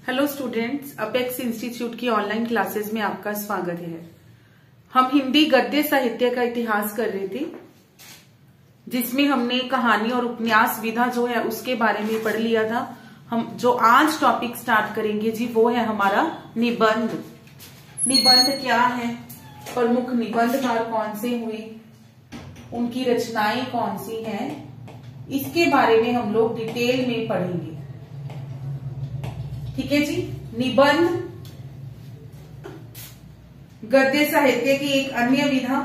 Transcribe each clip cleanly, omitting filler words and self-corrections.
Hello students, apex institute की online classes में आपका स्वागत है। हम हिंदी गद्य साहित्य का इतिहास कर रहे थे, जिसमें हमने कहानी और उपन्यास विधा जो है उसके बारे में पढ़ लिया था। हम जो आज टॉपिक स्टार्ट करेंगे जी वो है हमारा निबंध। निबंध क्या है, प्रमुख निबंधकार कौन से हुए, उनकी रचनाएं कौन सी हैं, इसके बारे में हम लोग डिटेल में पढ़ेंगे। ठीक है जी। निबंध गद्य साहित्य की एक अन्य विधा।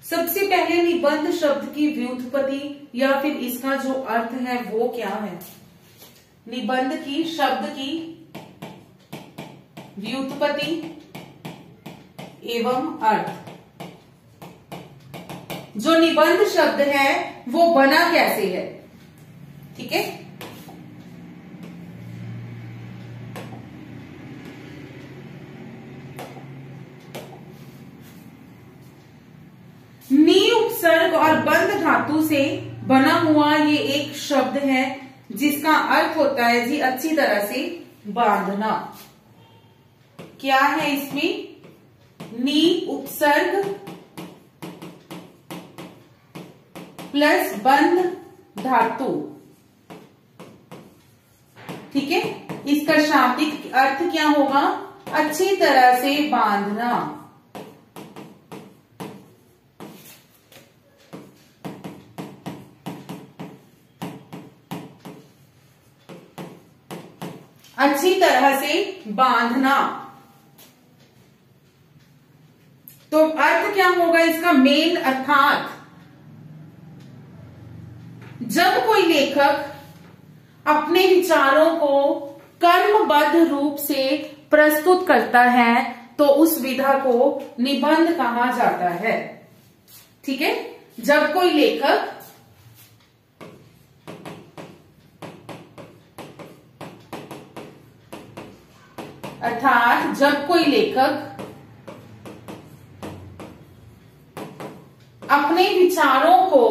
सबसे पहले निबंध शब्द की व्युत्पत्ति या फिर इसका जो अर्थ है वो क्या है। निबंध की शब्द की व्युत्पत्ति एवं अर्थ। जो निबंध शब्द है वो बना कैसे है, ठीक है। नी उपसर्ग और बंध धातु से बना हुआ ये एक शब्द है जिसका अर्थ होता है जी अच्छी तरह से बांधना। क्या है इसमें, नी उपसर्ग प्लस बंध धातु, ठीक है। इसका शाब्दिक अर्थ क्या होगा, अच्छी तरह से बांधना। अच्छी तरह से बांधना। तो अर्थ क्या होगा इसका, मेन अर्थात जब कोई लेखक अपने विचारों को कर्मबद्ध रूप से प्रस्तुत करता है तो उस विधा को निबंध कहा जाता है, ठीक है। जब कोई लेखक अर्थात जब कोई लेखक अपने विचारों को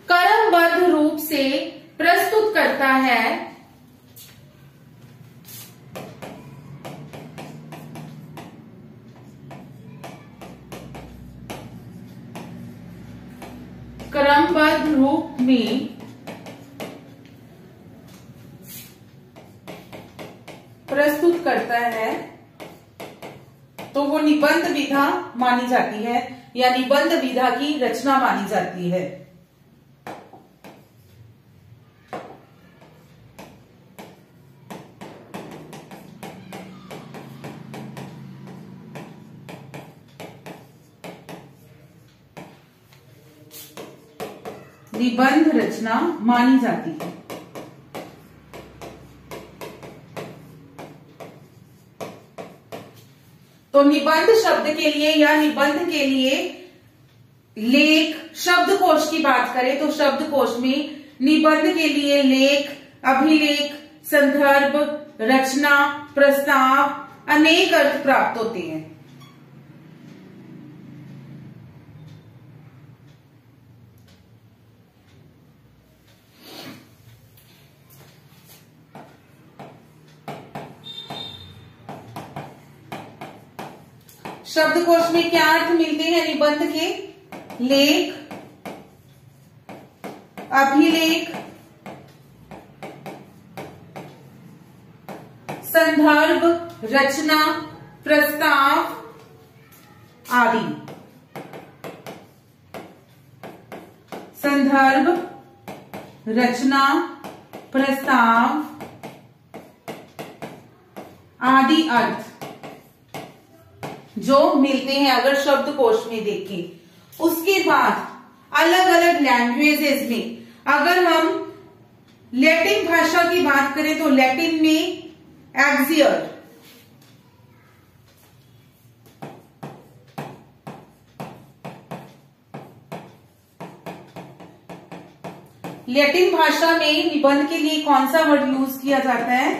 कर्मबद्ध रूप से प्रस्तुत करता है क्रमबद्ध रूप में प्रस्तुत करता है तो वो निबंध विधा मानी जाती है या निबंध विधा की रचना मानी जाती है। निबंध रचना मानी जाती है। तो निबंध शब्द के लिए या निबंध के लिए लेख शब्दकोश की बात करें तो शब्दकोश में निबंध के लिए लेख, अभिलेख, संदर्भ, रचना, प्रस्ताव अनेक अर्थ प्राप्त होते हैं। शब्दकोश में क्या अर्थ मिलते हैं निबंध के, लेख, अभिलेख, संदर्भ, रचना, प्रस्ताव आदि। संदर्भ, रचना, प्रस्ताव आदि अर्थ जो मिलते हैं अगर शब्दकोश में देखें। उसके बाद अलग अलग लैंग्वेजेस में अगर हम लैटिन भाषा की बात करें तो लैटिन में एक्सियर, लैटिन भाषा में निबंध के लिए कौन सा वर्ड यूज किया जाता है?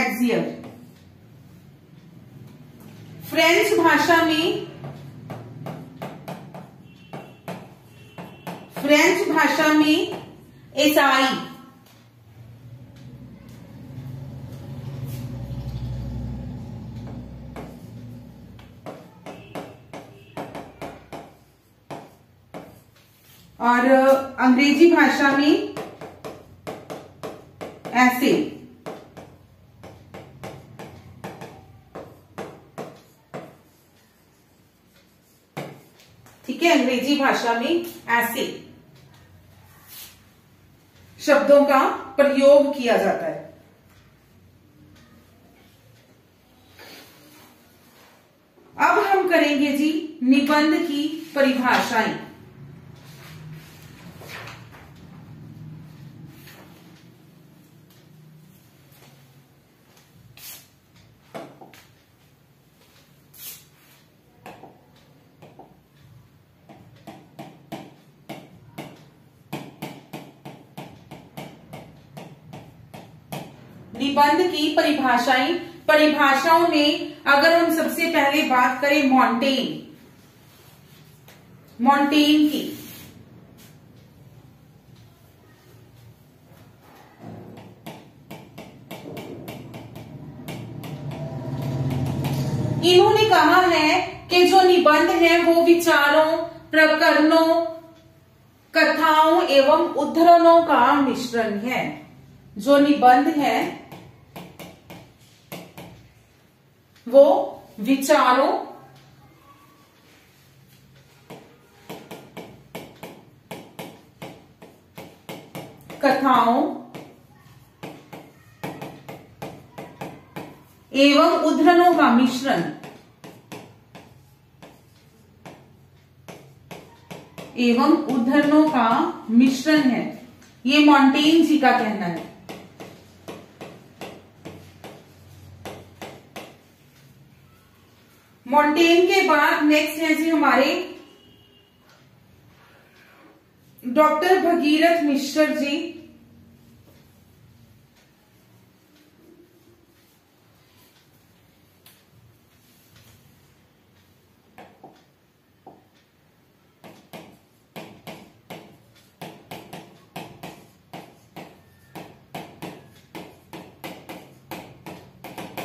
एक्सियल। फ्रेंच भाषा में एसाई। और अंग्रेजी भाषा में ऐसे। ठीक है, अंग्रेजी भाषा में ऐसे शब्दों का प्रयोग किया जाता है। अब हम करेंगे जी निबंध की परिभाषाएं। निबंध की परिभाषाओं में अगर हम सबसे पहले बात करें मॉन्टेन की, इन्होंने कहा है कि जो निबंध है वो विचारों, प्रकरणों, कथाओं एवं उद्धरणों का मिश्रण है। जो निबंध है वो विचारों, कथाओं एवं उद्धरणों का मिश्रण है। ये मॉन्टेन जी का कहना है। मॉन्टेन के बाद नेक्स्ट है जी हमारे डॉक्टर भगीरथ मिश्र जी।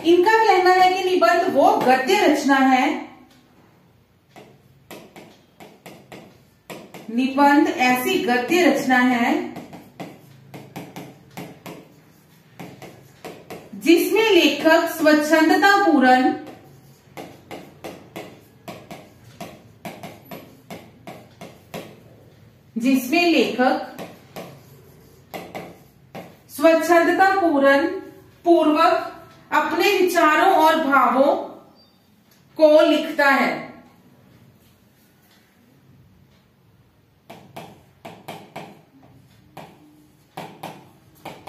इनका कहना है कि निबंध वो गद्य रचना है, निबंध ऐसी गद्य रचना है जिसमें लेखक स्वच्छंदता पूर्वक अपने विचारों और भावों को लिखता है।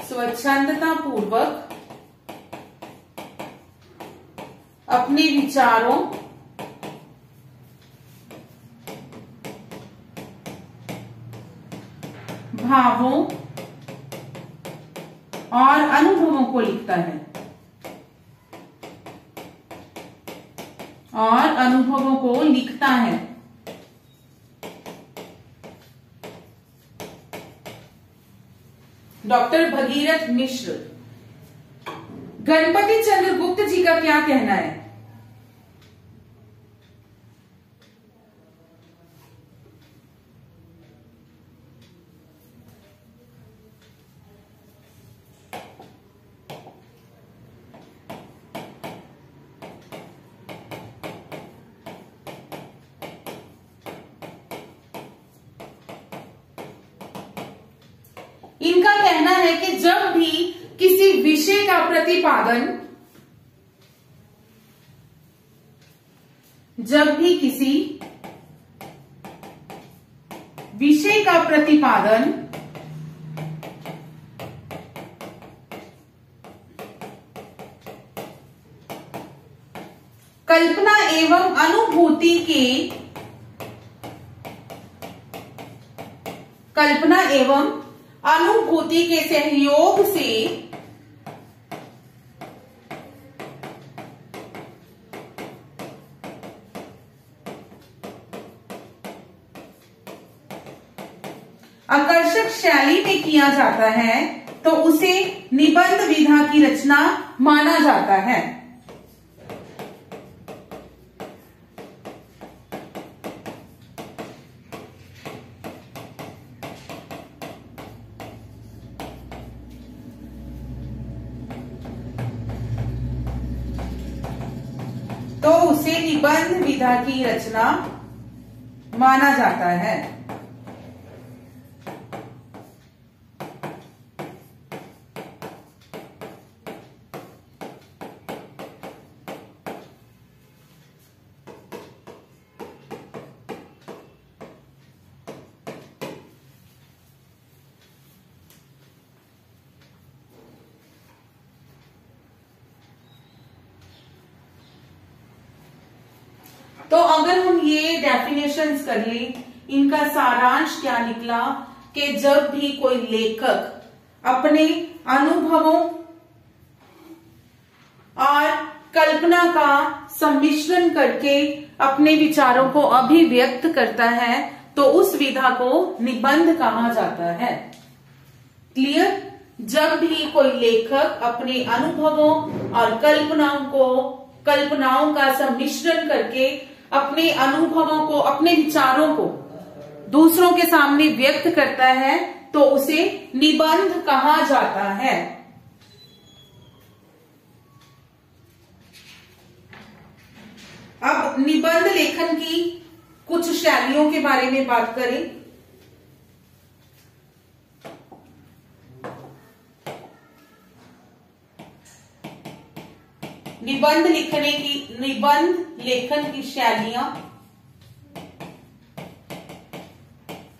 स्वच्छंदता पूर्वक अपने विचारों, भावों और अनुभवों को लिखता है डॉक्टर भगीरथ मिश्र। गणपति चंद्र गुप्त जी का क्या कहना है? इनका कहना है कि जब भी किसी विषय का प्रतिपादन कल्पना एवं अनुभूति के सहयोग से आकर्षक शैली में किया जाता है तो उसे निबंध विधा की रचना माना जाता है। तो उसे निबंध विधा की रचना माना जाता है। तो अगर हम ये डेफिनेशंस कर लें, इनका सारांश क्या निकला कि जब भी कोई लेखक अपने अनुभवों और कल्पना का सम्मिश्रण करके अपने विचारों को अभिव्यक्त करता है तो उस विधा को निबंध कहा जाता है। क्लियर? जब भी कोई लेखक अपने अनुभवों और कल्पनाओं का सम्मिश्रण करके अपने अनुभवों को, अपने विचारों को दूसरों के सामने व्यक्त करता है तो उसे निबंध कहा जाता है। अब निबंध लेखन की कुछ शैलियों के बारे में बात करें। निबंध लेखन की शैलियां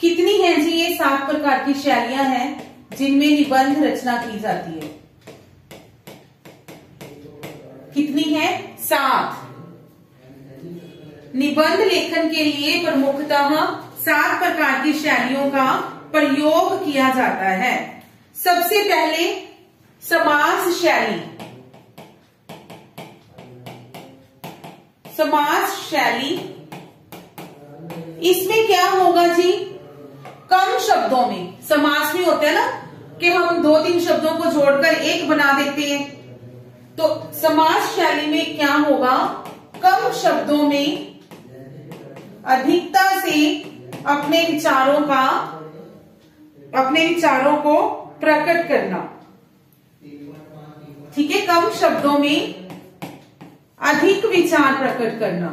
कितनी हैं जी? ये 7 प्रकार की शैलियां हैं जिनमें निबंध रचना की जाती है। कितनी है? 7। निबंध लेखन के लिए प्रमुखतः 7 प्रकार की शैलियों का प्रयोग किया जाता है। सबसे पहले समास शैली। समास शैली, इसमें क्या होगा जी? कम शब्दों में, समास में होता है ना कि हम 2-3 शब्दों को जोड़कर एक बना देते हैं, तो समास शैली में क्या होगा? कम शब्दों में अधिकता से अपने विचारों को प्रकट करना। ठीक है? कम शब्दों में अधिक विचार प्रकट करना।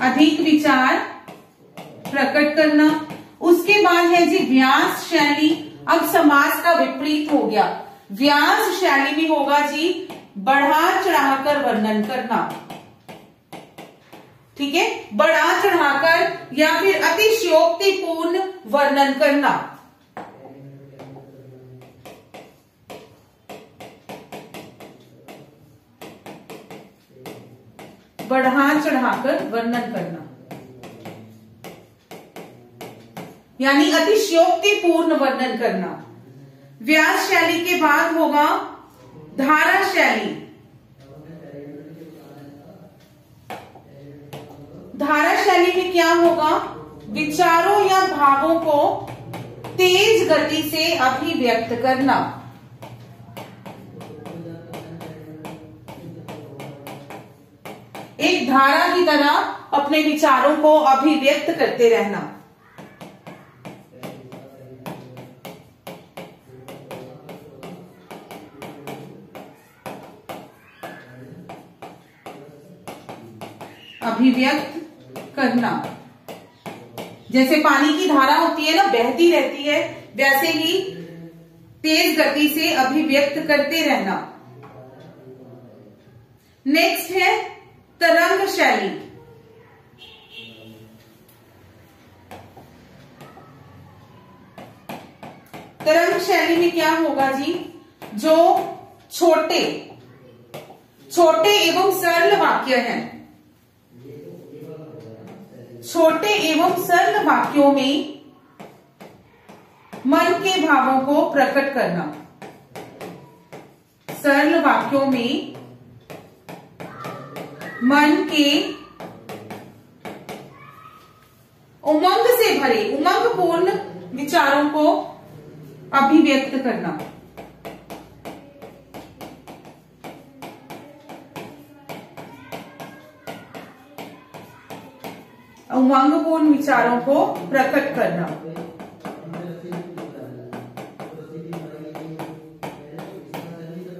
अधिक विचार प्रकट करना। उसके बाद है जी व्यास शैली। अब समास का विपरीत हो गया। व्यास शैली में होगा जी बढ़ा चढ़ाकर वर्णन करना। ठीक है? बढ़ा चढ़ाकर या फिर अतिशयोक्तिपूर्ण वर्णन करना। बढ़ा चढ़ाकर वर्णन करना यानी अतिशयोक्तिपूर्ण वर्णन करना। व्यास शैली के बाद होगा धारा शैली। धारा शैली में क्या होगा? विचारों या भावों को तेज गति से अभिव्यक्त करना। एक धारा की तरह अपने विचारों को अभिव्यक्त करते रहना। अभिव्यक्त करना, जैसे पानी की धारा होती है ना, बहती रहती है, वैसे ही तेज गति से अभिव्यक्त करते रहना। नेक्स्ट है तरंग शैली। तरंग शैली में क्या होगा जी? जो छोटे छोटे एवं सरल वाक्य हैं। छोटे एवं सरल वाक्यों में मन के भावों को प्रकट करना। सरल वाक्यों में मन के उमंग से भरे उमंगपूर्ण विचारों को अभिव्यक्त करना। उमंगपूर्ण विचारों को प्रकट करना।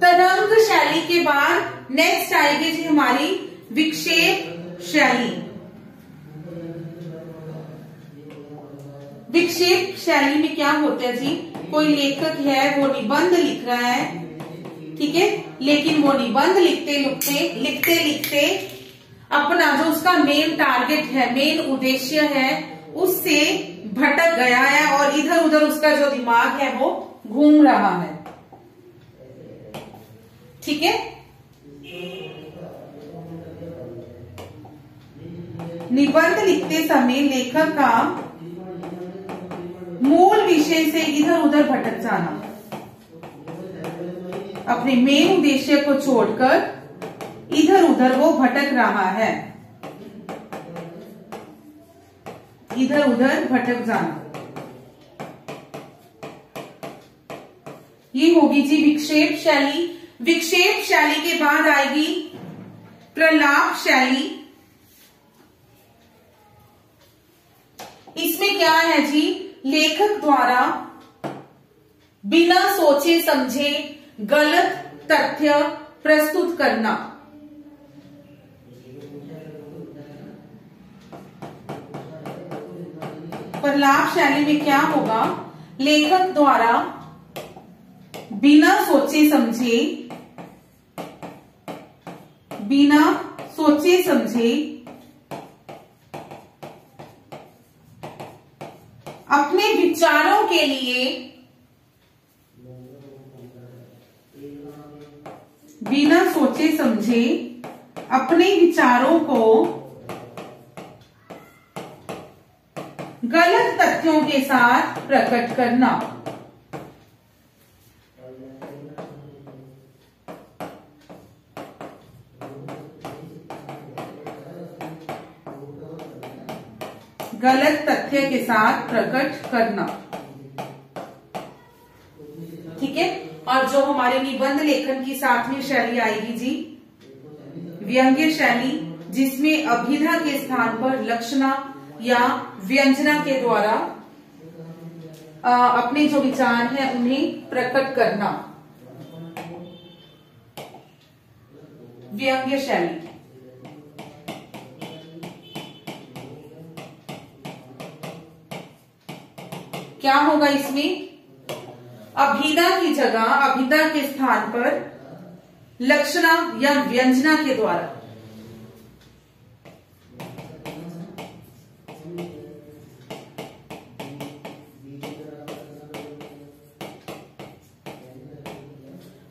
तरंग शैली के बाद नेक्स्ट आएगी जी हमारी विक्षेप शैली। विक्षेप शैली में क्या होता है जी, कोई लेखक है वो निबंध लिख रहा है, ठीक है, लेकिन वो निबंध लिखते लिखते अपना जो उसका मेन टारगेट है, मेन उद्देश्य है, उससे भटक गया है और इधर उधर उसका जो दिमाग है वो घूम रहा है, ठीक है। निबंध लिखते समय लेखक का मूल विषय से इधर उधर भटक जाना, अपने मेन उद्देश्य को छोड़कर इधर उधर वो भटक रहा है, इधर उधर भटक जाना, ये होगी जी विक्षेप शैली। विक्षेप शैली के बाद आएगी प्रलाप शैली। इसमें क्या है जी, लेखक द्वारा बिना सोचे समझे गलत तथ्य प्रस्तुत करना। प्रलाप शैली में क्या होगा, लेखक द्वारा बिना सोचे समझे अपने विचारों के लिए बिना सोचे समझे अपने विचारों को गलत तथ्यों के साथ प्रकट करना। गलत तथ्य के साथ प्रकट करना, ठीक है। और जो हमारे निबंध लेखन की सातवीं शैली आएगी जी व्यंग्य शैली, जिसमें अभिधा के स्थान पर लक्षणा या व्यंजना के द्वारा अपने जो विचार हैं उन्हें प्रकट करना। व्यंग्य शैली क्या होगा, इसमें अभिधा की जगह अभिधा के स्थान पर लक्षणा या व्यंजना के द्वारा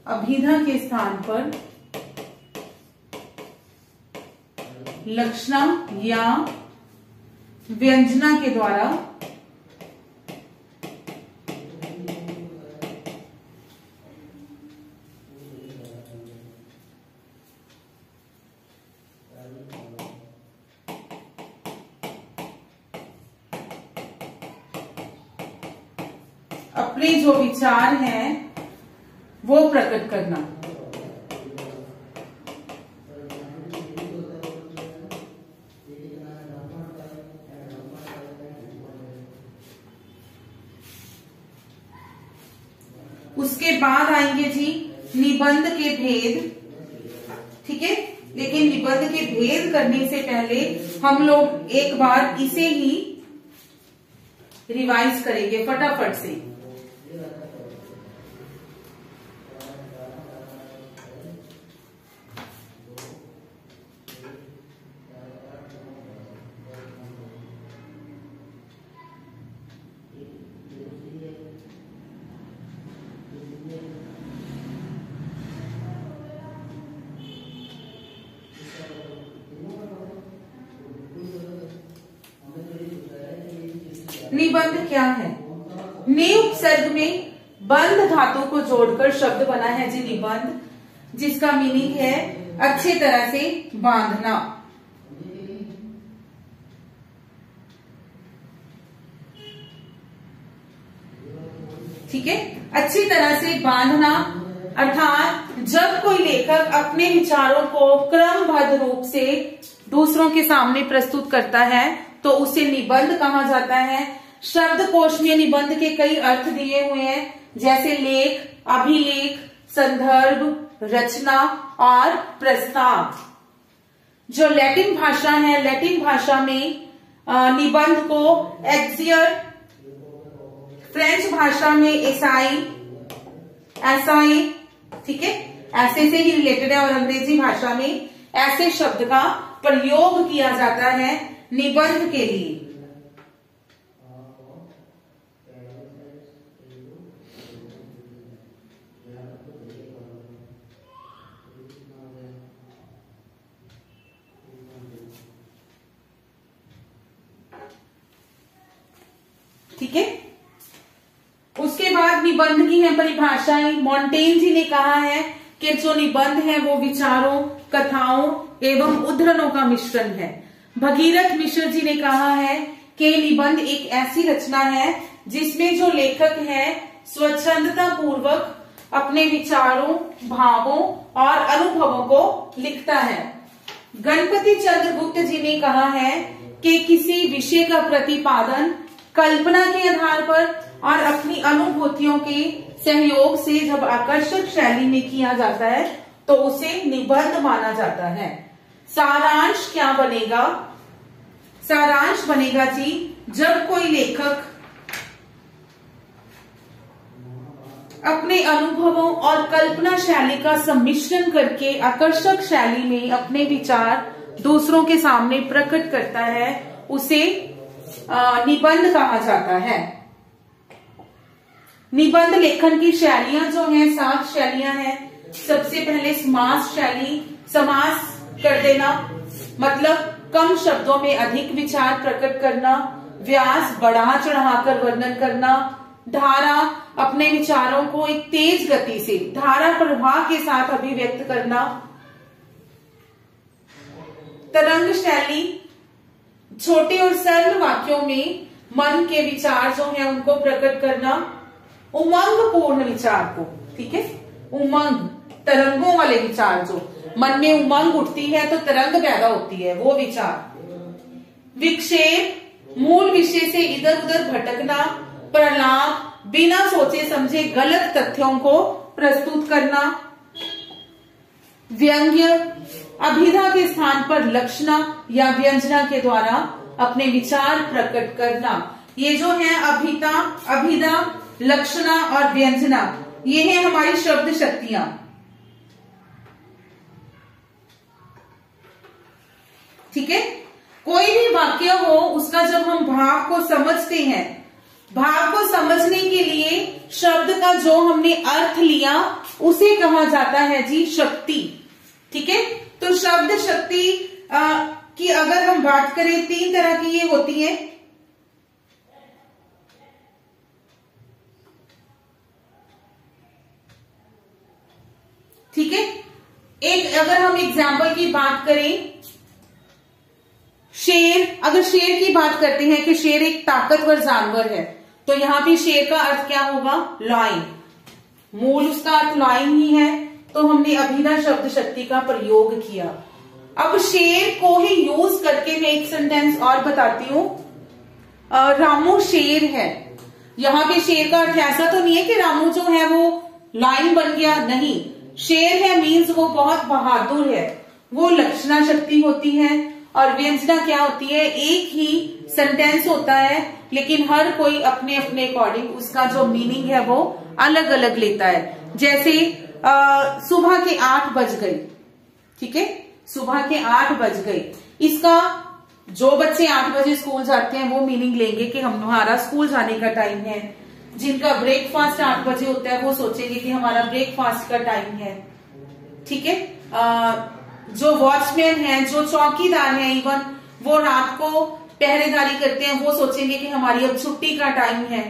अभिधा के स्थान पर लक्षणा या व्यंजना के द्वारा अपने जो विचार हैं वो प्रकट करना। उसके बाद आएंगे जी निबंध के भेद, ठीक है। लेकिन निबंध के भेद करने से पहले हम लोग एक बार इसे ही रिवाइज करेंगे फटाफट से। निबंध क्या है? ने उपसर्ग में बंध धातु को जोड़कर शब्द बना है जी निबंध, जिसका मीनिंग है अच्छे तरह से बांधना। ठीक है, अच्छी तरह से बांधना अर्थात जब कोई लेखक अपने विचारों को क्रमबद्ध रूप से दूसरों के सामने प्रस्तुत करता है तो उसे निबंध कहा जाता है। शब्दकोश में निबंध के कई अर्थ दिए हुए हैं, जैसे लेख, अभिलेख, संदर्भ, रचना और प्रस्ताव। जो लैटिन भाषा है, लैटिन भाषा में निबंध को एक्सियर, फ्रेंच भाषा में एसाई, ठीक है, ऐसे से ही रिलेटेड है, और अंग्रेजी भाषा में ऐसे शब्द का प्रयोग किया जाता है निबंध के लिए। ठीक है, उसके बाद निबंध की है परिभाषाएं। मोंटेन जी ने कहा है कि जो निबंध है वो विचारों, कथाओं एवं उद्धरणों का मिश्रण है। भगीरथ मिश्र जी ने कहा है कि निबंध एक ऐसी रचना है जिसमें जो लेखक है स्वच्छंदता पूर्वक अपने विचारों, भावों और अनुभवों को लिखता है। गणपति चंद्र गुप्त जी ने कहा है कि किसी विषय का प्रतिपादन कल्पना के आधार पर और अपनी अनुभूतियों के सहयोग से जब आकर्षक शैली में किया जाता है तो उसे निबंध माना जाता है। सारांश क्या बनेगा? सारांश बनेगा जी जब कोई लेखक अपने अनुभवों और कल्पना शैली का सम्मिश्रण करके आकर्षक शैली में अपने विचार दूसरों के सामने प्रकट करता है, उसे निबंध कहा जाता है। निबंध लेखन की शैलियां जो हैं 7 शैलियां हैं। सबसे पहले समास शैली, समास कर देना मतलब कम शब्दों में अधिक विचार प्रकट करना। व्यास, बढ़ा चढ़ाकर वर्णन करना। धारा, अपने विचारों को एक तेज गति से धारा प्रवाह के साथ अभिव्यक्त करना। तरंग शैली, छोटे और सरल वाक्यों में मन के विचार जो हैं उनको प्रकट करना। उमंग पूर्ण विचार को, ठीक है, उमंग, तरंगों वाले विचार, जो मन में उमंग उठती है तो तरंग पैदा होती है, वो विचार। विक्षेप, मूल विषय से इधर उधर भटकना। प्रलाप, बिना सोचे समझे गलत तथ्यों को प्रस्तुत करना। व्यंग्य, अभिधा के स्थान पर लक्षणा या व्यंजना के द्वारा अपने विचार प्रकट करना। ये जो है अभिधा, लक्षणा और व्यंजना, ये है हमारी शब्द शक्तियां। ठीक है, कोई भी वाक्य हो उसका जब हम भाव को समझते हैं, भाव को समझने के लिए शब्द का जो हमने अर्थ लिया उसे कहा जाता है जी शक्ति। ठीक है, तो शब्द शक्ति की अगर हम बात करें 3 तरह की ये होती है। ठीक है, एक अगर हम एग्जाम्पल की बात करें, शेर, अगर शेर की बात करते हैं कि शेर एक ताकतवर जानवर है, तो यहां पे शेर का अर्थ क्या होगा? लॉयन, मूल उसका अर्थ लॉयन ही है, तो हमने अभिधा शब्द शक्ति का प्रयोग किया। अब शेर को ही यूज करके मैं एक सेंटेंस और बताती हूं। रामू शेर है, यहां पे शेर का अर्थ ऐसा तो नहीं है कि रामू जो है वो लॉयन बन गया, नहीं, शेर है मीन्स वो बहुत बहादुर है, वो लक्षणा शक्ति होती है। और व्यंजना क्या होती है? एक ही सेंटेंस होता है लेकिन हर कोई अपने अपने अकॉर्डिंग उसका जो मीनिंग है वो अलग अलग लेता है। जैसे सुबह के 8 बज गए, ठीक है, सुबह के 8 बज गए, इसका जो बच्चे 8 बजे स्कूल जाते हैं वो मीनिंग लेंगे कि हमारा स्कूल जाने का टाइम है। जिनका ब्रेकफास्ट 8 बजे होता है वो सोचेंगे कि हमारा ब्रेकफास्ट का टाइम है। ठीक है, जो वॉचमैन है, जो चौकीदार है, इवन वो रात को पहरेदारी करते हैं वो सोचेंगे कि हमारी अब छुट्टी का टाइम है।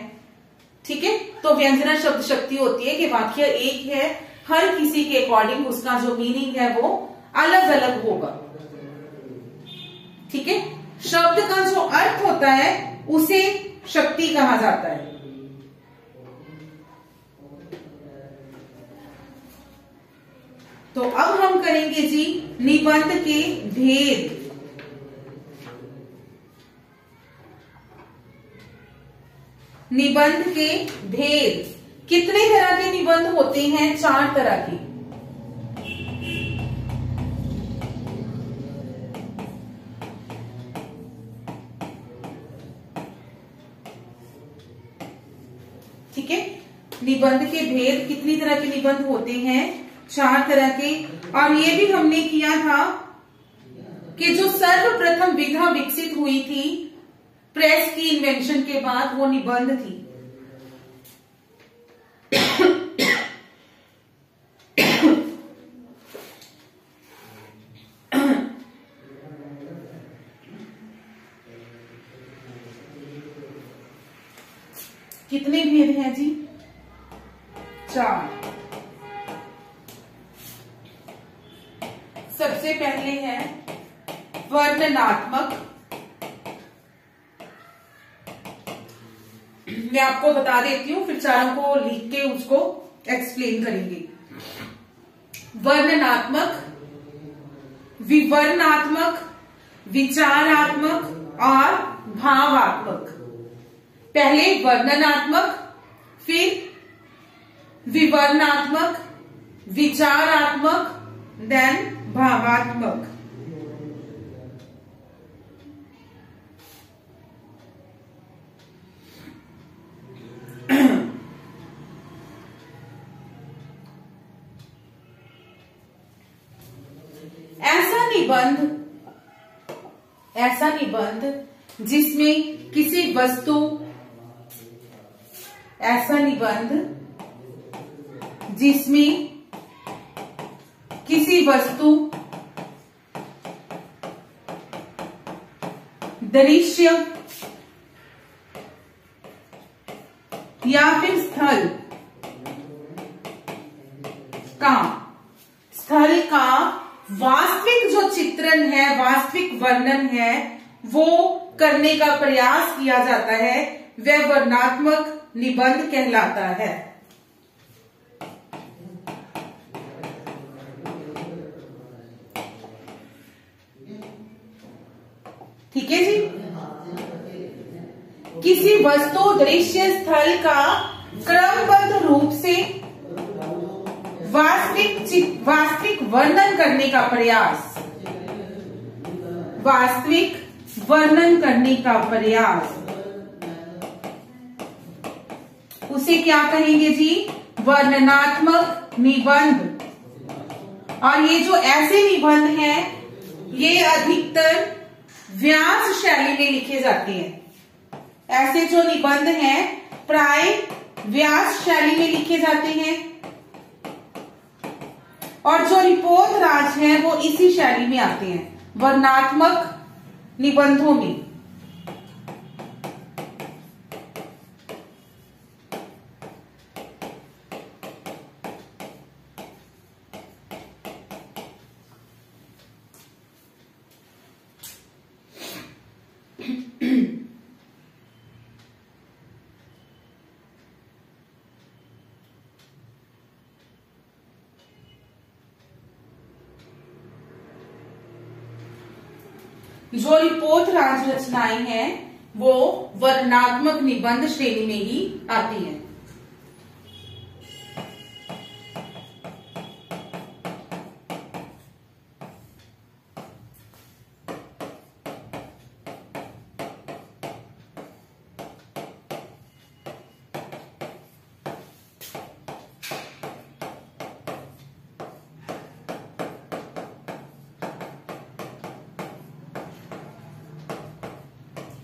ठीक है, तो व्यंजना शब्द शक्ति होती है कि वाक्य एक है, हर किसी के अकॉर्डिंग उसका जो मीनिंग है वो अलग अलग होगा। ठीक है, शब्द का जो अर्थ होता है उसे शक्ति कहा जाता है। तो अब हम करेंगे जी निबंध के भेद। निबंध के भेद, कितने तरह के निबंध होते हैं? 4 तरह के। ठीक है, निबंध के भेद, कितनी तरह के निबंध होते हैं? 4 तरह के। और ये भी हमने किया था कि जो सर्वप्रथम विधा विकसित हुई थी प्रेस की इन्वेंशन के बाद, वो निबंध थी। कितने भेद हैं जी? 4। सबसे पहले है वर्णनात्मक। मैं आपको बता देती हूं, फिर चारों को लिख के उसको एक्सप्लेन करेंगे। वर्णनात्मक, विवरणात्मक, विचारात्मक और भावात्मक। पहले वर्णनात्मक, फिर विवरणात्मक, विचारात्मक, देन भावात्मक। ऐसा निबंध जिसमें किसी वस्तु, ऐसा निबंध जिसमें किसी वस्तु, दृश्य या फिर स्थल का वास्तविक जो चित्रण है, वास्तविक वर्णन है, वो करने का प्रयास किया जाता है, वह वर्णनात्मक निबंध कहलाता है। ठीक है जी, किसी वस्तु, दृश्य, स्थल का क्रमबद्ध रूप से वास्तविक वर्णन करने का प्रयास, वास्तविक वर्णन करने का प्रयास, उसे क्या कहेंगे जी? वर्णनात्मक निबंध। और ये जो ऐसे निबंध हैं, ये अधिकतर व्यास शैली में लिखे जाते हैं। ऐसे जो निबंध हैं प्राय व्यास शैली में लिखे जाते हैं, और जो रिपोर्ट राज हैं वो इसी शैली में आते हैं, वर्णनात्मक निबंधों में। जो रिपोर्ट राज रचनाएं हैं वो वर्णनात्मक निबंध श्रेणी में ही आती हैं।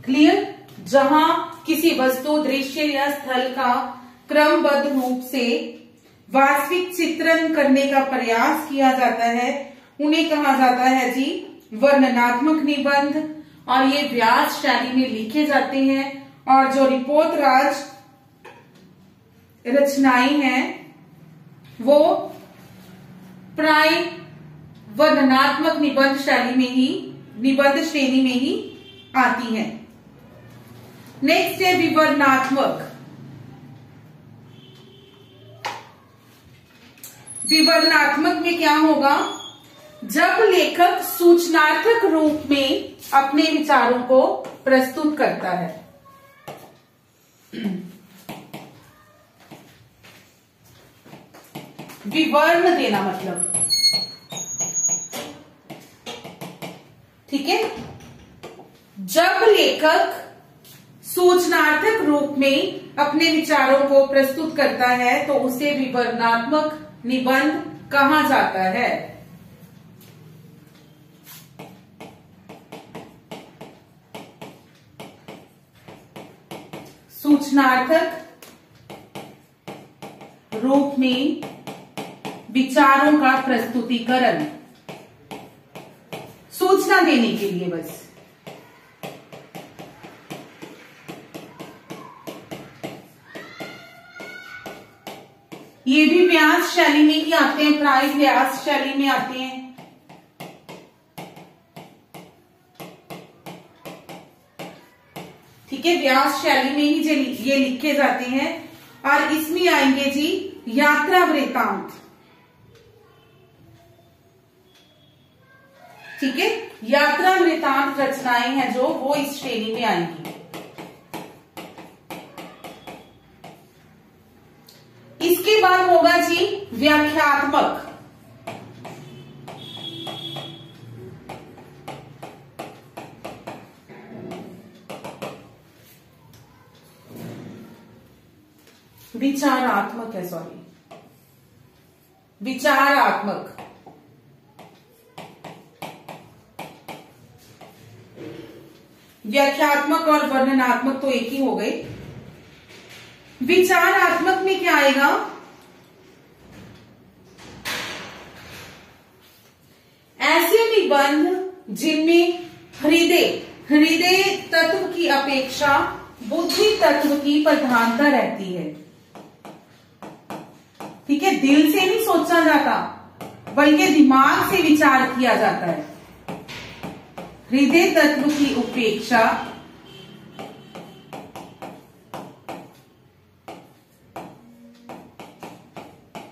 क्लियर? जहां किसी वस्तु, दृश्य या स्थल का क्रमबद्ध रूप से वास्तविक चित्रण करने का प्रयास किया जाता है, उन्हें कहा जाता है जी वर्णनात्मक निबंध। और ये व्यास शैली में लिखे जाते हैं। और जो रिपोर्ट राज रचनाएं हैं वो प्राय वर्णनात्मक निबंध शैली में ही, निबंध श्रेणी में ही आती हैं। नेक्स्ट है विवरणात्मक। विवरणात्मक में क्या होगा? जब लेखक सूचनात्मक रूप में अपने विचारों को प्रस्तुत करता है। विवरण देना मतलब, ठीक है। जब लेखक सूचनात्मक रूप में अपने विचारों को प्रस्तुत करता है तो उसे विवरणात्मक निबंध कहा जाता है। सूचनात्मक रूप में विचारों का प्रस्तुतिकरण, सूचना देने के लिए बस। ये भी व्यास शैली में ही आते हैं, प्राय व्यास शैली में आते हैं। ठीक है, व्यास शैली में ही ये लिखे जाते हैं। और इसमें आएंगे जी यात्रा वृत्तांत। ठीक है, यात्रा वृत्तांत रचनाएं हैं जो, वो इस श्रेणी में आएंगी। इसके बाद होगा जी व्याख्यात्मक। विचारात्मक है, सॉरी, विचारात्मक। व्याख्यात्मक और वर्णनात्मक तो एक ही हो गए। विचारात्मक में क्या आएगा? ऐसे निबंध जिनमें हृदय तत्व की अपेक्षा बुद्धि तत्व की प्रधानता रहती है। ठीक है, दिल से नहीं सोचा जाता बल्कि दिमाग से विचार किया जाता है। हृदय तत्व की उपेक्षा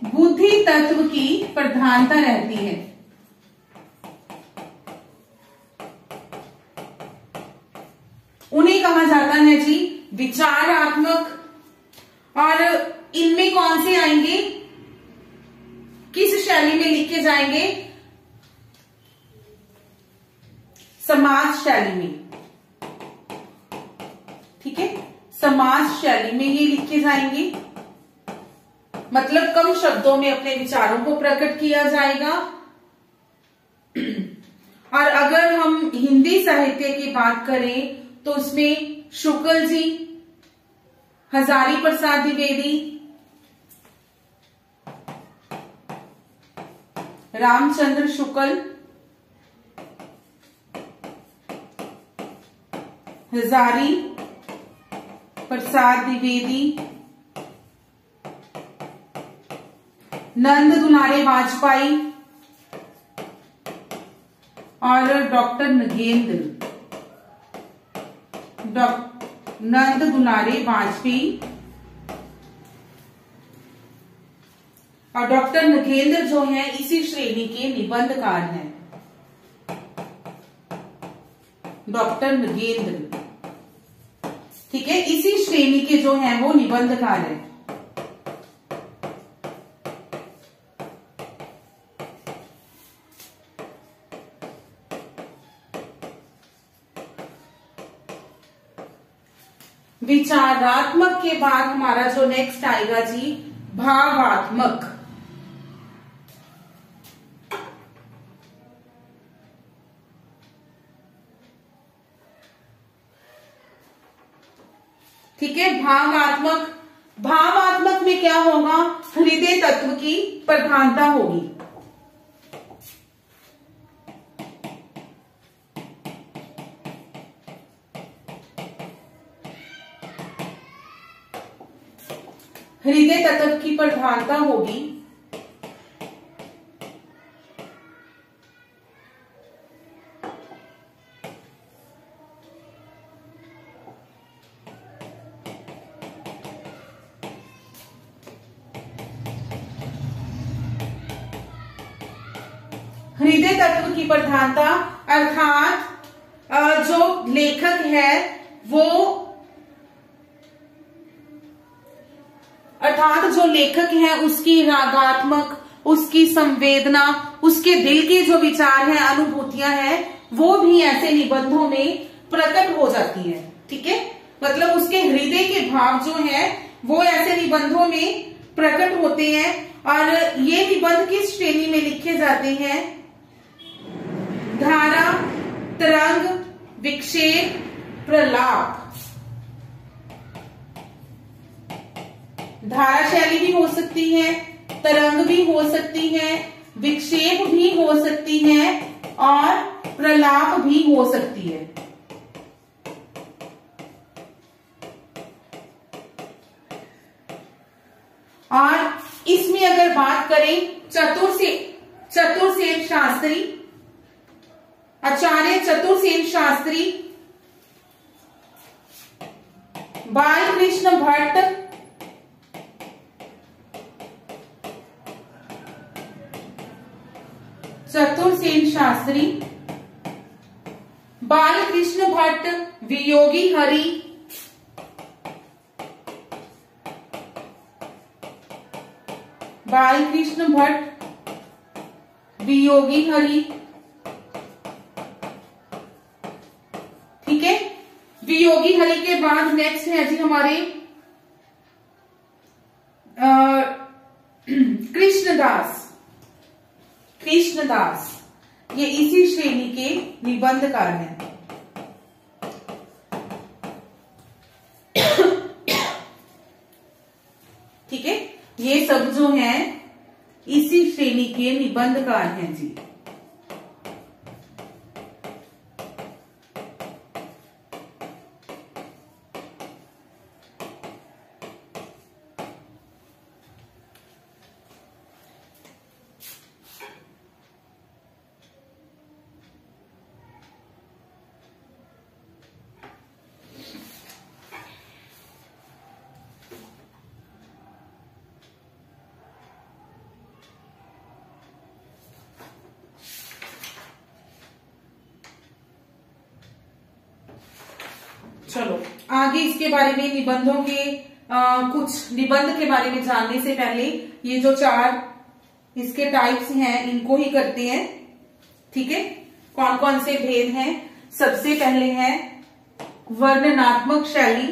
बुद्धि तत्व की प्रधानता रहती है। उन्हें कहा जाता है जी विचारात्मक। और इनमें कौन से आएंगे, किस शैली में लिखे जाएंगे? समाज शैली में। ठीक है, समाज शैली में ये लिखे जाएंगे, मतलब कम शब्दों में अपने विचारों को प्रकट किया जाएगा। और अगर हम हिंदी साहित्य की बात करें तो उसमें शुक्ल जी, हजारी प्रसाद द्विवेदी, रामचंद्र शुक्ल, हजारी प्रसाद द्विवेदी, नंद दुलारे वाजपेयी और डॉक्टर नगेंद्र, नंद दुलारे वाजपेयी और डॉक्टर नगेंद्र जो हैं इसी श्रेणी के निबंधकार हैं। डॉक्टर नगेंद्र, ठीक है, इसी श्रेणी के जो हैं वो निबंधकार हैं। विचारात्मक के बाद हमारा जो नेक्स्ट आएगा जी भावात्मक। ठीक है, भावात्मक में क्या होगा? हृदय तत्व की प्रधानता होगी। हृदय तत्व की प्रधानता होगी हृदय तत्व की प्रधानता अर्थात जो लेखक है वो उसकी रागात्मक, उसकी संवेदना, उसके दिल के जो विचार हैं, अनुभूतियां हैं, वो भी ऐसे निबंधों में प्रकट हो जाती है। ठीक है, मतलब उसके हृदय के भाव जो है वो ऐसे निबंधों में प्रकट होते हैं। और ये निबंध किस श्रेणी में लिखे जाते हैं? धारा, तरंग, विक्षेप, प्रलाप। धारा शैली भी हो सकती है, तरंग भी हो सकती है, विक्षेप भी हो सकती है और प्रलाप भी हो सकती है। और इसमें अगर बात करें चतुर्सेन शास्त्री, आचार्य चतुर्सेन शास्त्री, बालकृष्ण भट्ट, चतुर्सेन शास्त्री, बालकृष्ण भट्ट, वियोगी हरि, बालकृष्ण भट्ट, वियोगी हरि। ठीक है, वियोगी हरि के बाद नेक्स्ट है जी हमारे कृष्णदास। कृष्णदास ये इसी श्रेणी के निबंधकार हैं। ठीक है, ये सब जो हैं इसी श्रेणी के निबंधकार हैं जी। चलो आगे इसके बारे में निबंधों के कुछ निबंध के बारे में जानने से पहले ये जो 4 इसके टाइप्स हैं इनको ही करते हैं। ठीक है, कौन कौन से भेद हैं? सबसे पहले है वर्णनात्मक शैली,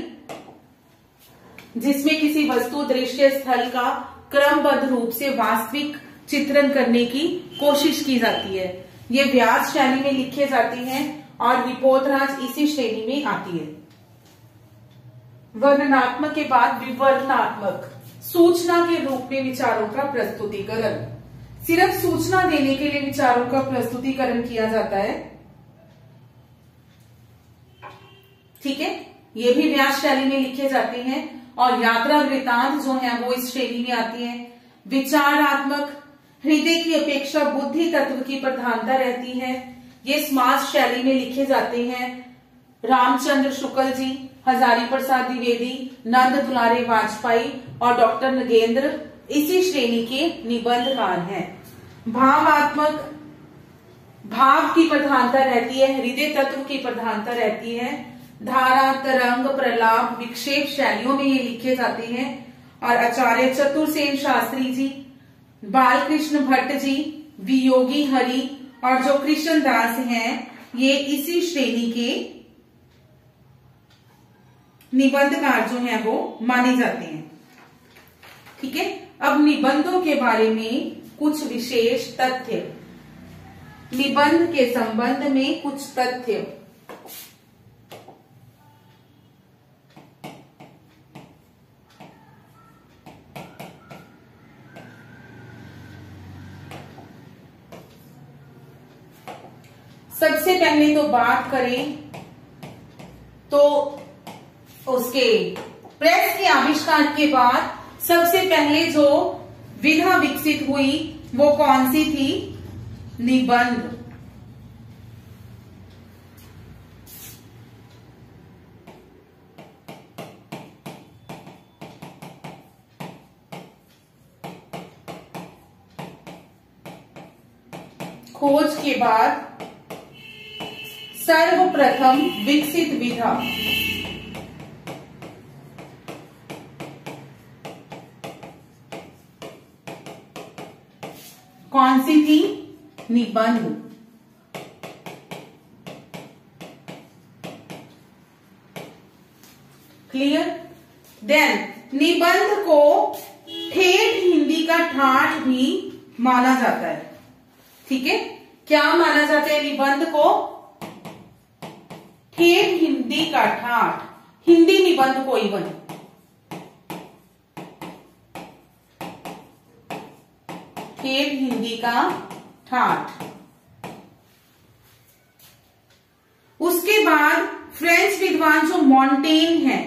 जिसमें किसी वस्तु, दृश्य, स्थल का क्रमबद्ध रूप से वास्तविक चित्रण करने की कोशिश की जाती है। ये व्यास शैली में लिखे जाते हैं और रिपोर्टराज इसी श्रेणी में आती है। वर्णनात्मक के बाद विवरणात्मक, सूचना के रूप में विचारों का प्रस्तुतिकरण। सिर्फ सूचना देने के लिए विचारों का प्रस्तुतिकरण किया जाता है। ठीक है, ये भी व्यास शैली में लिखे जाते हैं। और यात्रा वृतांत जो है वो इस श्रेणी में आती है। विचारात्मक, हृदय की अपेक्षा बुद्धि तत्व की प्रधानता रहती है। ये समाज शैली में लिखे जाते हैं। रामचंद्र शुक्ल जी, हजारी प्रसाद द्विवेदी, नंद दुलारे वाजपेयी और डॉक्टर नगेंद्र इसी श्रेणी के निबंधकार हैं। भावात्मक, भाव की प्रधानता रहती है, हृदय तत्व की प्रधानता रहती है। धारा, तरंग, प्रलाप, विक्षेप शैलियों में ये लिखे जाते हैं। और आचार्य चतुर्सेन शास्त्री जी, बालकृष्ण भट्ट जी, वियोगी हरि और जो कृष्णदास हैं ये इसी श्रेणी के निबंधकार जो हैं वो माने जाते हैं। ठीक है, अब निबंधों के बारे में कुछ विशेष तथ्य, निबंध के संबंध में कुछ तथ्य। सबसे पहले तो बात करें तो उसके प्रेस के आविष्कार के बाद सबसे पहले जो विधा विकसित हुई वो कौन सी थी? निबंध। खोज के बाद सर्वप्रथम विकसित विधा कौन सी थी? निबंध। क्लियर? देन निबंध को ठेठ हिंदी का ठाठ भी माना जाता है। ठीक है, क्या माना जाता है निबंध को? ठेठ हिंदी का ठाठ, हिंदी निबंध कोई बने। ठेठ हिंदी का ठाठ। उसके बाद फ्रेंच विद्वान जो मॉन्टेन है,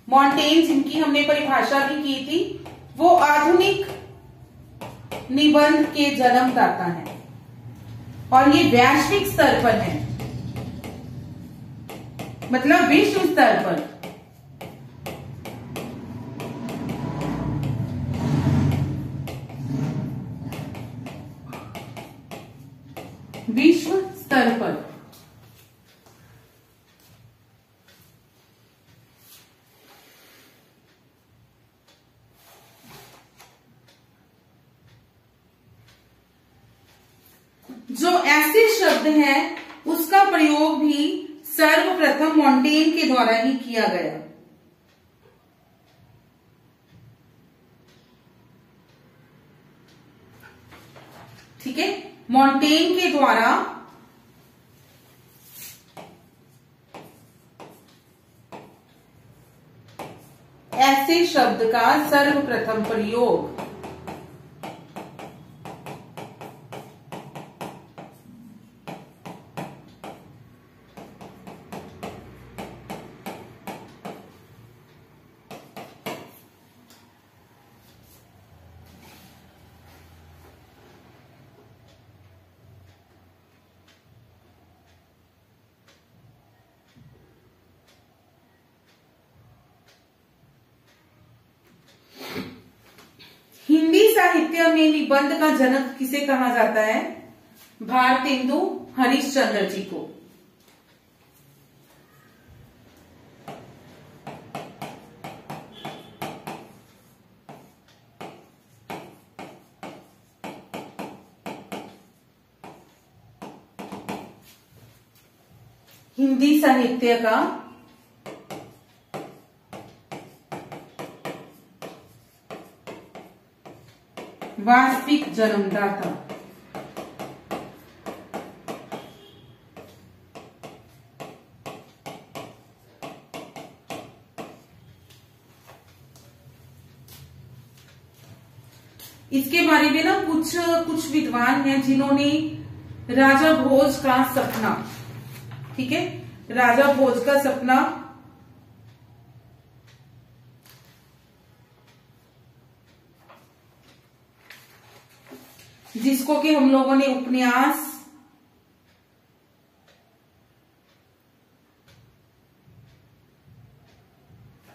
मॉन्टेन जिनकी हमने परिभाषा भी की थी, वो आधुनिक निबंध के जन्मदाता हैं और ये वैश्विक स्तर पर है, मतलब विश्व स्तर पर। विश्व स्तर पर जो ऐसे शब्द हैं उसका प्रयोग भी सर्वप्रथम मॉन्टेन के द्वारा ही किया गया। ठीक है, मॉन्टेन के द्वारा ऐसे शब्द का सर्वप्रथम प्रयोग हिंदी साहित्य में निबंध का जनक किसे कहा जाता है? भारतेंदु हरिश्चंद्र जी को। हिंदी साहित्य का वास्तविक जन्मदाता। इसके बारे में ना कुछ विद्वान हैं जिन्होंने राजा भोज का सपना, ठीक है, राजा भोज का सपना जिसको कि हम लोगों ने उपन्यास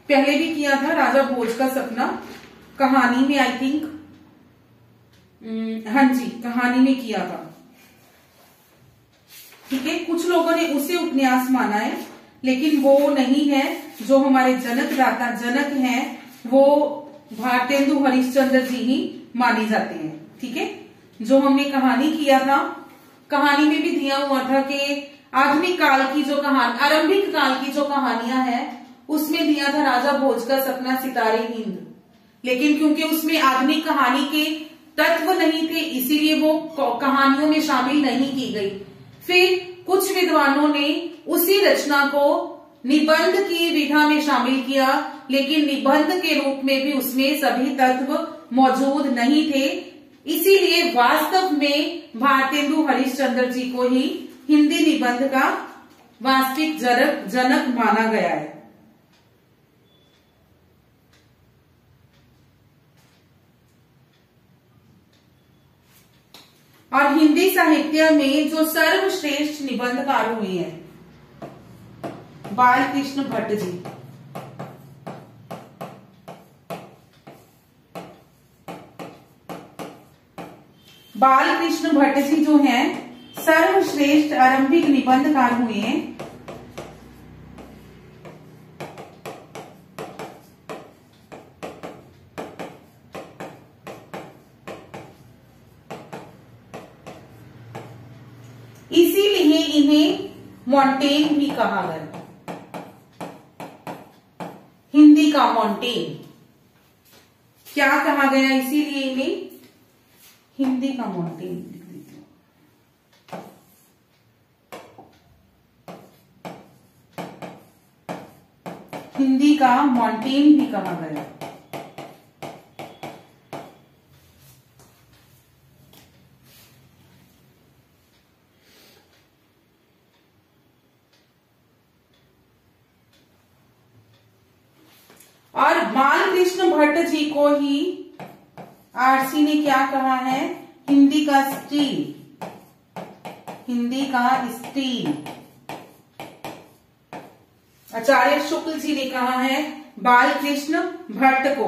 पहले भी किया था, राजा भोज का सपना कहानी में, आई थिंक, हाँ जी, कहानी में किया था। ठीक है, कुछ लोगों ने उसे उपन्यास माना है, लेकिन वो नहीं है। जो हमारे जनक हैं वो भारतेंदु हरिश्चंद्र जी ही माने जाते हैं। ठीक है, जो हमने कहानी किया था, कहानी में भी दिया हुआ था कि आधुनिक काल की जो कहानी, आरंभिक काल की जो कहानियां हैं उसमें दिया था राजा भोज का सपना, सितारे हिंद, लेकिन क्योंकि उसमें आधुनिक कहानी के तत्व नहीं थे इसीलिए वो कहानियों में शामिल नहीं की गई। फिर कुछ विद्वानों ने उसी रचना को निबंध की विधा में शामिल किया, लेकिन निबंध के रूप में भी उसमें सभी तत्व मौजूद नहीं थे, इसीलिए वास्तव में भारतेंदु हरिश्चंद्र जी को ही हिंदी निबंध का वास्तविक जनक माना गया है। और हिंदी साहित्य में जो सर्वश्रेष्ठ निबंधकार हुए हैं, बालकृष्ण भट्ट जी। बालकृष्ण भट्ट जी जो हैं सर्वश्रेष्ठ आरंभिक निबंधकार हुए हैं। इसीलिए इन्हें मॉन्टेन भी कहा गया, हिंदी का मॉन्टेन। क्या कहा गया इसीलिए इन्हें? हिंदी का मॉन्टेन लिख लीजिए। हिंदी का मॉन्टेन भी कहा गया। और बालकृष्ण भट्ट जी को ही आरसी ने क्या कहा है? हिंदी का स्टील, हिंदी का स्टील। आचार्य शुक्ल जी ने कहा है बालकृष्ण भट्ट को।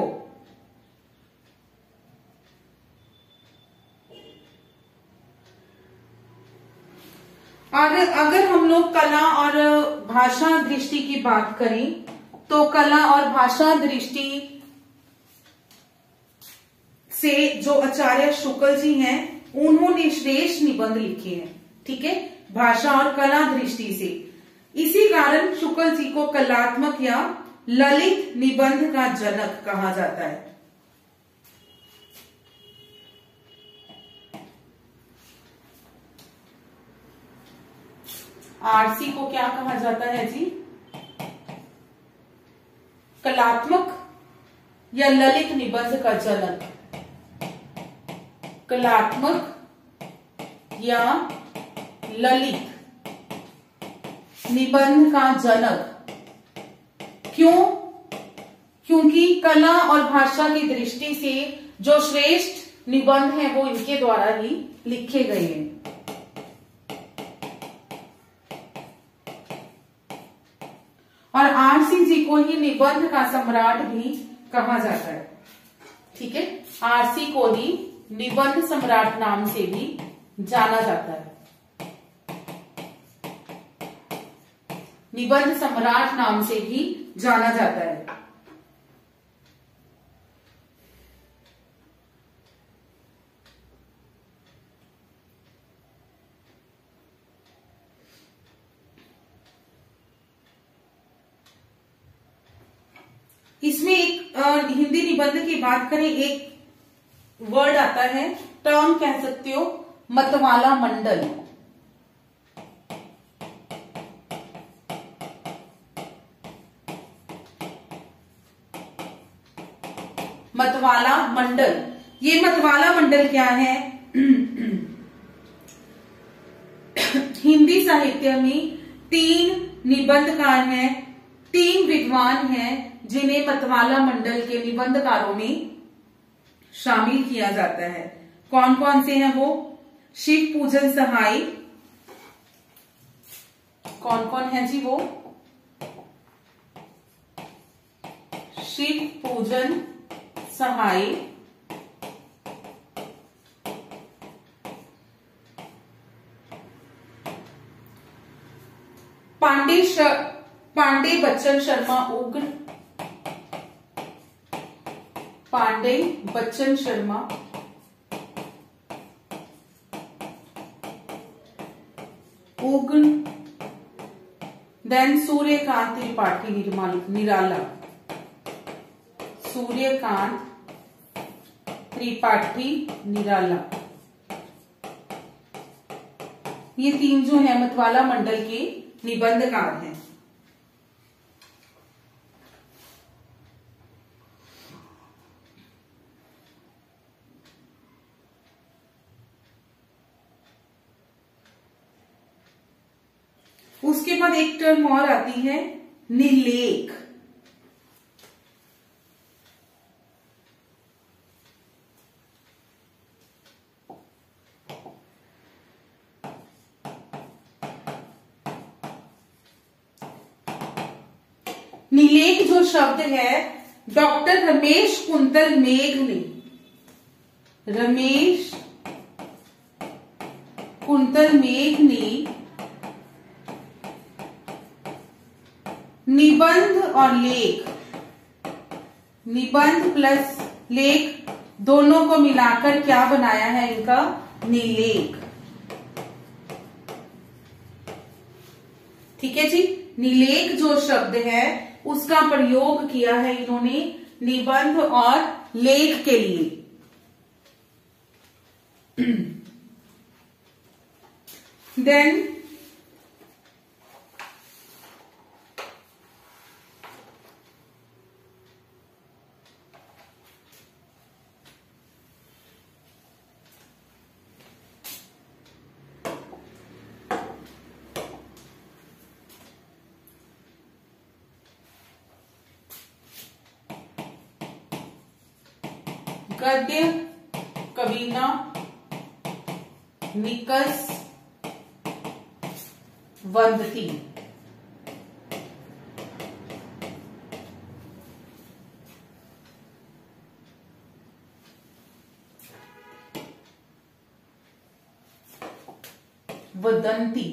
और अगर हम लोग कला और भाषा दृष्टि की बात करें तो कला और भाषा दृष्टि से जो आचार्य शुक्ल जी हैं उन्होंने श्रेष्ठ निबंध लिखे हैं, ठीक है, भाषा और कला दृष्टि से। इसी कारण शुक्ल जी को कलात्मक या ललित निबंध का जनक कहा जाता है। आरसी को क्या कहा जाता है जी? कलात्मक या ललित निबंध का जनक। कलात्मक या ललित निबंध का जनक। क्यों? क्योंकि कला और भाषा की दृष्टि से जो श्रेष्ठ निबंध हैं वो इनके द्वारा ही लिखे गए हैं। और आरसी जी को ही निबंध का सम्राट भी कहा जाता है, ठीक है। आरसी को ही निबंध सम्राट नाम से भी जाना जाता है। निबंध सम्राट नाम से भी जाना जाता है। इसमें एक हिंदी निबंध की बात करें, एक वर्ड आता है, टर्म कह सकते हो, मतवाला मंडल। मतवाला मंडल, ये मतवाला मंडल क्या है? हिंदी साहित्य में 3 निबंधकार हैं, 3 विद्वान हैं जिन्हें मतवाला मंडल के निबंधकारों में शामिल किया जाता है। कौन कौन से हैं वो? शिव पूजन सहाय। कौन कौन है जी वो? शिव पूजन सहाय, पांडे बच्चन शर्मा उग्र, पांडे बच्चन शर्मा उग्र, देन सूर्यकांत त्रिपाठी निराला, सूर्यकांत त्रिपाठी निराला। ये 3 जो है मतवाला मंडल के निबंधकार हैं। उसके बाद एक टर्म और आती है निलेख। निलेख जो शब्द है डॉक्टर रमेश कुंतल मेघ ने, रमेश कुंतल मेघ ने निबंध और लेख, निबंध प्लस लेख दोनों को मिलाकर क्या बनाया है इनका निलेख। ठीक है जी। निलेख जो शब्द है उसका प्रयोग किया है इन्होंने निबंध और लेख के लिए। देन गद्य कविना निकस वंदती। वदंती।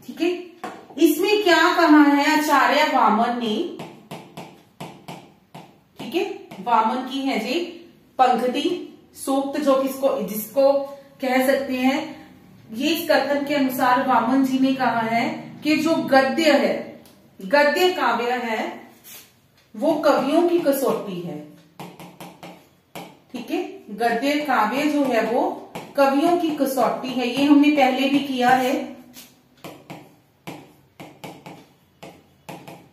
ठीक है। इसमें क्या कहा है आचार्य वामन ने, ठीक है, वामन की है जी पंक्ति सूक्त जो जिसको कह सकते हैं, ये इस कथन के अनुसार वामन जी ने कहा है कि जो गद्य है, गद्य काव्य है, वो कवियों की कसौटी है। ठीक है। गद्य काव्य जो है वो कवियों की कसौटी है। ये हमने पहले भी किया है।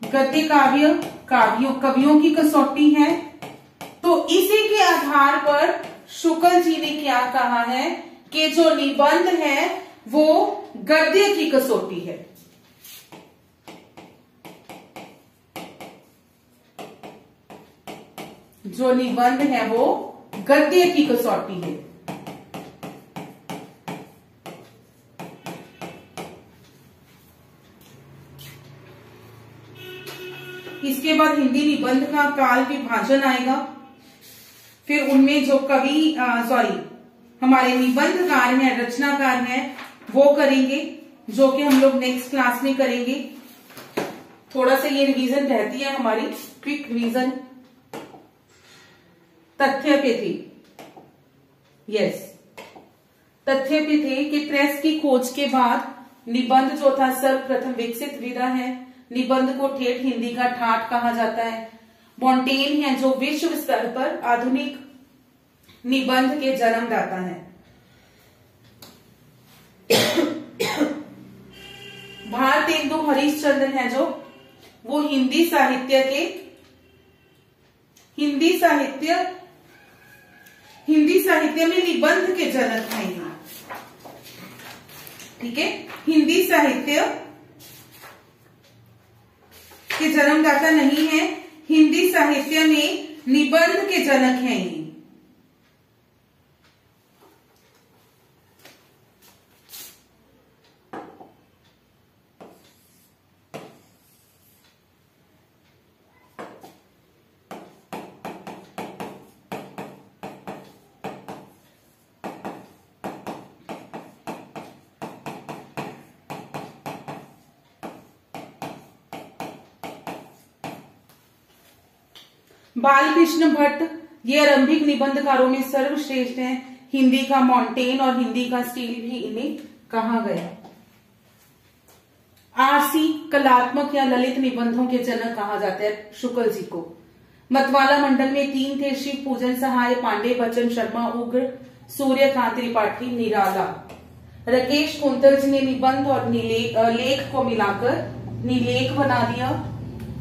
गद्य काव्य कवियों की कसौटी है। तो इसी के आधार पर शुक्ल जी ने क्या कहा है कि जो निबंध है वो गद्य की कसौटी है। जो निबंध है वो गद्य की कसौटी है। इसके बाद हिंदी निबंध का काल विभाजन आएगा। फिर उनमें जो कवि हमारे निबंधकार हैं, रचनाकार हैं, वो करेंगे, जो कि हम लोग नेक्स्ट क्लास में करेंगे। थोड़ा सा ये रिवीजन रहती है हमारी, क्विक रिवीजन। तथ्य पे थे, यस, तथ्य पे थे कि प्रेस की खोज के बाद निबंध जो था सर्वप्रथम विकसित विधा है। निबंध को ठेठ हिंदी का ठाठ कहा जाता है। मॉन्टेन है जो विश्व स्तर पर आधुनिक निबंध के जन्मदाता है। भारतेंदु हरिश्चंद्र है जो वो हिंदी साहित्य में निबंध के जनक हैं। ठीक है। हिंदी साहित्य के जन्मदाता नहीं है, हिंदी साहित्य में निबंध के जनक हैं ये। बालकृष्ण भट्ट ये आरंभिक निबंधकारों में सर्वश्रेष्ठ हैं। हिंदी का मॉन्टेन और हिंदी का स्टील भी इन्हें कहा गया। आरसी कलात्मक या ललित निबंधों के जनक कहा जाता है शुक्ल जी को। मतवाला मंडल में 3 थे, शिव पूजन सहाय, पांडे बच्चन शर्मा, उग्र, सूर्यकांत त्रिपाठी, निराला। राकेश कुंतल जी ने निबंध और लेख को मिलाकर निलेख बना दिया।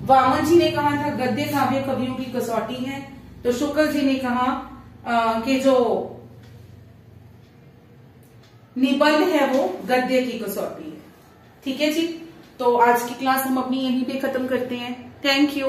वामन जी ने कहा था गद्य काव्य कवियों की कसौटी है। तो शुक्ल जी ने कहा कि जो निबंध है वो गद्य की कसौटी है। ठीक है जी, तो आज की क्लास हम अपनी यहीं पे खत्म करते हैं। Thank you.